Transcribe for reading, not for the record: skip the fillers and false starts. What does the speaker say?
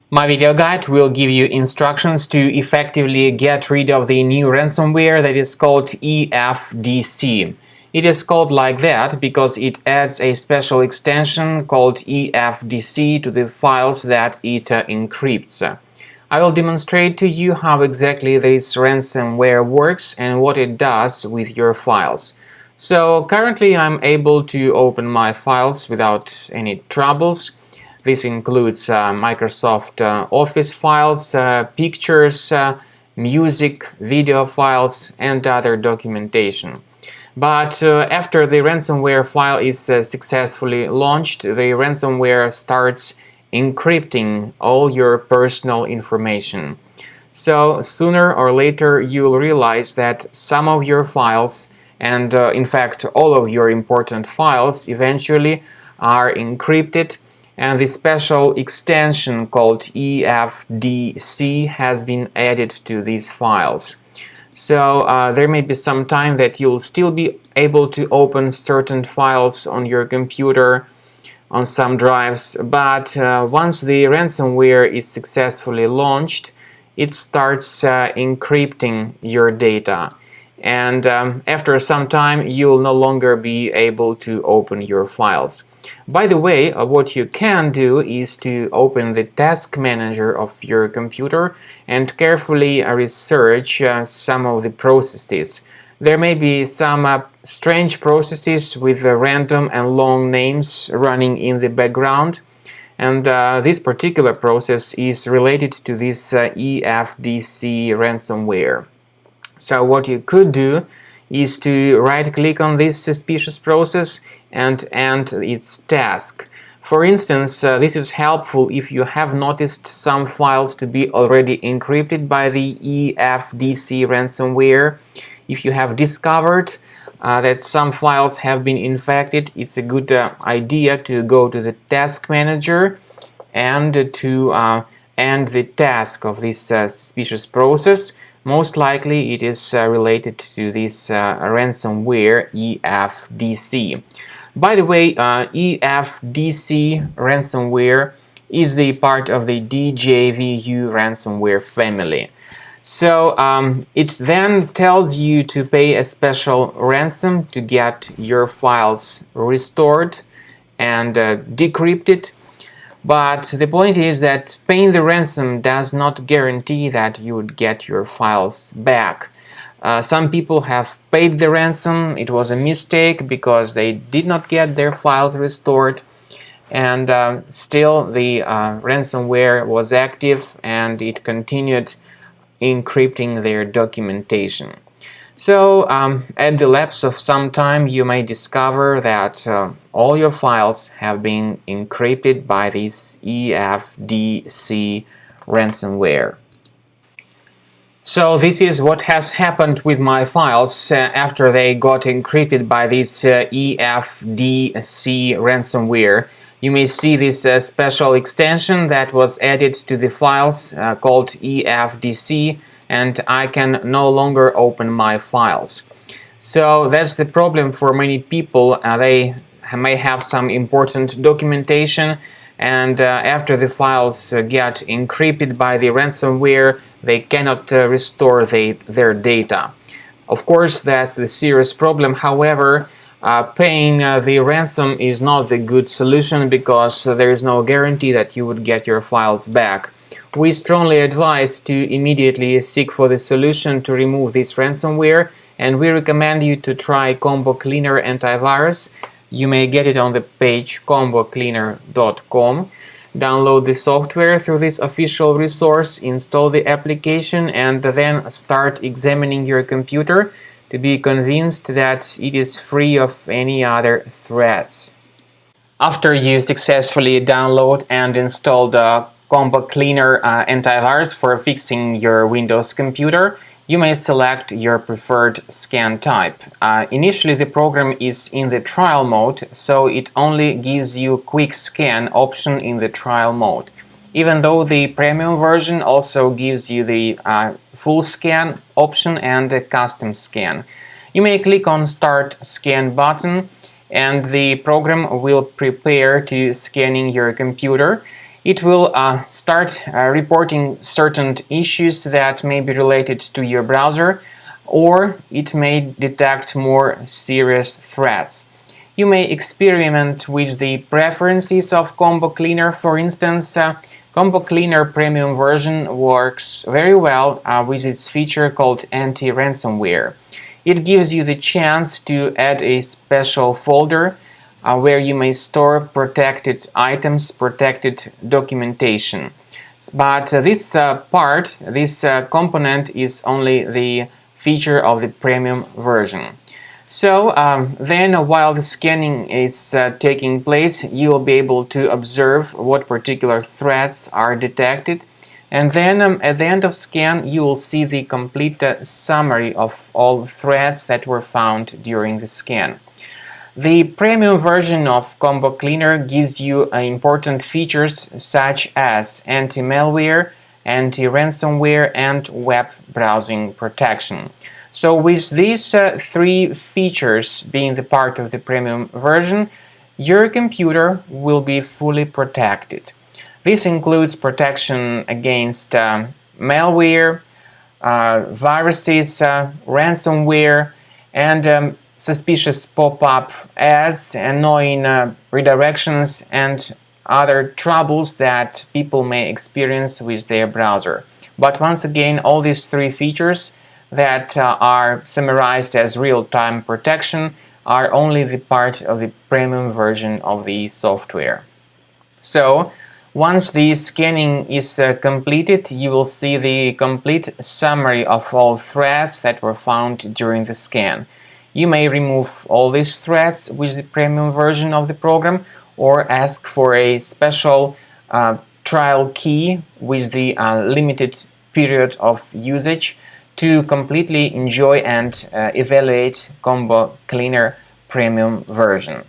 My video guide will give you instructions to effectively get rid of the new ransomware that is called Efdc. It is called like that because it adds a special extension called Efdc to the files that it encrypts. I will demonstrate to you how exactly this ransomware works and what it does with your files. So currently I'm able to open my files without any troubles. This includes Microsoft Office files, pictures, music, video files, and other documentation. But after the ransomware file is successfully launched, the ransomware starts encrypting all your personal information. So sooner or later you'll realize that some of your files, and in fact all of your important files, eventually are encrypted, and the special extension called Efdc has been added to these files. So there may be some time that you'll still be able to open certain files on your computer, on some drives, but once the ransomware is successfully launched, it starts encrypting your data. And after some time, you'll no longer be able to open your files. By the way, what you can do is to open the task manager of your computer and carefully research some of the processes. There may be some strange processes with random and long names running in the background, and this particular process is related to this Efdc ransomware. So what you could do is to right-click on this suspicious process and end its task. For instance, this is helpful if you have noticed some files to be already encrypted by the Efdc ransomware. If you have discovered that some files have been infected, it's a good idea to go to the task manager and to end the task of this suspicious process. Most likely it is related to this ransomware Efdc. By the way, Efdc ransomware is the part of the DJVU ransomware family. So it then tells you to pay a special ransom to get your files restored and decrypted. But the point is that paying the ransom does not guarantee that you would get your files back. Some people have paid the ransom. It was a mistake because they did not get their files restored, and still the ransomware was active and it continued encrypting their documentation. So at the lapse of some time you may discover that all your files have been encrypted by this Efdc ransomware. So this is what has happened with my files after they got encrypted by this Efdc ransomware. You may see this special extension that was added to the files called Efdc, and I can no longer open my files. So that's the problem for many people. They may have some important documentation, and after the files get encrypted by the ransomware, they cannot restore their data. Of course, that's the serious problem. However, paying the ransom is not the good solution because there is no guarantee that you would get your files back. We strongly advise to immediately seek for the solution to remove this ransomware, and we recommend you to try Combo Cleaner antivirus. You may get it on the page combocleaner.com. Download the software through this official resource, install the application, and then start examining your computer to be convinced that it is free of any other threats. After you successfully download and install the Combo Cleaner antivirus for fixing your Windows computer, you may select your preferred scan type. Initially, the program is in the trial mode, so it only gives you quick scan option in the trial mode. Even though the premium version also gives you the full scan option and a custom scan. You may click on Start Scan button and the program will prepare to scanning your computer. It will start reporting certain issues that may be related to your browser, or it may detect more serious threats. You may experiment with the preferences of Combo Cleaner. For instance, Combo Cleaner Premium version works very well with its feature called anti-ransomware. It gives you the chance to add a special folder where you may store protected items, protected documentation. But this component is only the feature of the premium version. So then while the scanning is taking place, you will be able to observe what particular threats are detected. And then at the end of scan, you will see the complete summary of all threats that were found during the scan. The premium version of Combo Cleaner gives you important features such as anti-malware, anti-ransomware, and web browsing protection. So with these three features being the part of the premium version, your computer will be fully protected. This includes protection against malware, viruses, ransomware, and suspicious pop-up ads, annoying redirections, and other troubles that people may experience with their browser. But once again, all these three features that are summarized as real-time protection are only the part of the premium version of the software. So, once the scanning is completed, you will see the complete summary of all threats that were found during the scan. You may remove all these threats with the premium version of the program, or ask for a special trial key with the limited period of usage to completely enjoy and evaluate Combo Cleaner premium version.